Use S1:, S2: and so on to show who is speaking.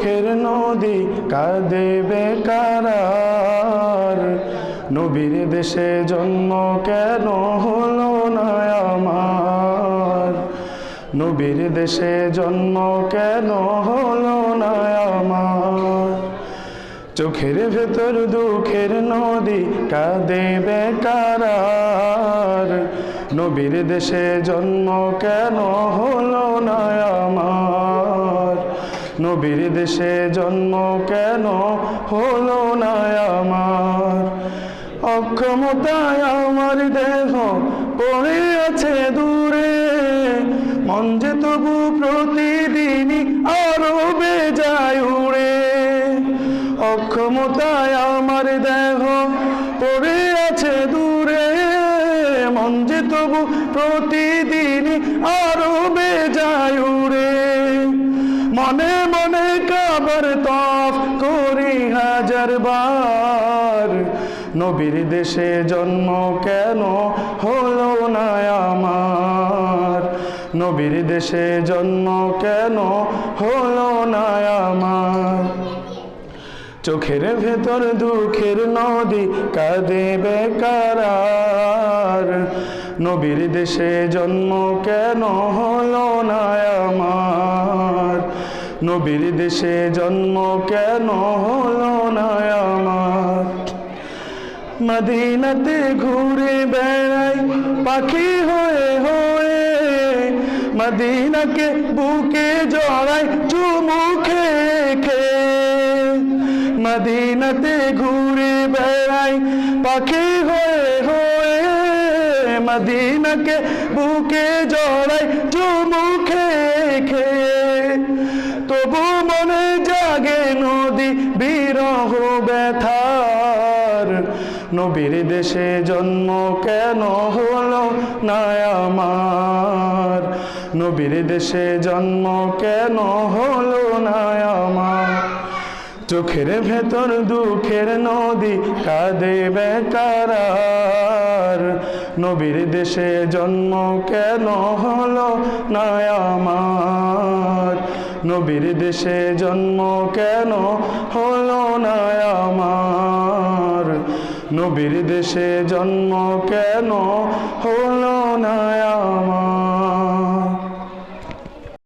S1: দুঃখের নদী কাঁদে বেকার, নবীর দেশে জন্ম কেন হলো না আমার, নবীর দেশে জন্ম কেন হলো না আমার। চোখের ভেতর দুঃখের নদী কাঁদে বেকার, নবীর দেশে জন্ম কেন হলো না আমার, নবীর দেশে জন্ম কেন হলো না আমার। অক্ষমতায় আমার দেহ পড়ে আছে দূরে, মন যে তবু প্রতিদিনই আরো বেজায় উড়ে। অক্ষমতায় আমার দেহ পড়ে আছে দূরে, মন যে তবু প্রতিদিনই আরো বেজায় উড়ে। মনে মনে কাবার তওয়াফ করি হাজার বার, নবীর দেশে জন্ম কেন হলো না আমার, নবীর দেশে জন্ম কেন হলো না আমার। চোখের ভেতর দুঃখের নদী কাঁদে বেকার, নবীর দেশে জন্ম কেন হলো না আমার, নবীর দেশে জন্ম কেন হলো না আমার। মদিনাতে ঘুরে বেড়াই পাখি হয়ে হয়ে, মদিনাকে বুকে জড়াই চুমু খেয়ে খেয়ে। মদিনাতে ঘুরে বেড়াই পাখি হয়ে হয়ে, মদিনাকে বুকে জড়াই চুমু খেয়ে খেয়ে। তবু মনে জাগে নদী বিরহ ব্যথার, নবীর দেশে জন্ম কেন হলো না আমার, নবীর দেশে জন্ম কেন হলো না আমার। চোখের ভেতর দুঃখের নদী কাঁদে বেকার, নবীর দেশে জন্ম কেন হলো না আমার, নবীর দেশে জন্ম কেন হলো না আমার, নবীর দেশে জন্ম কেন হলো না আমার।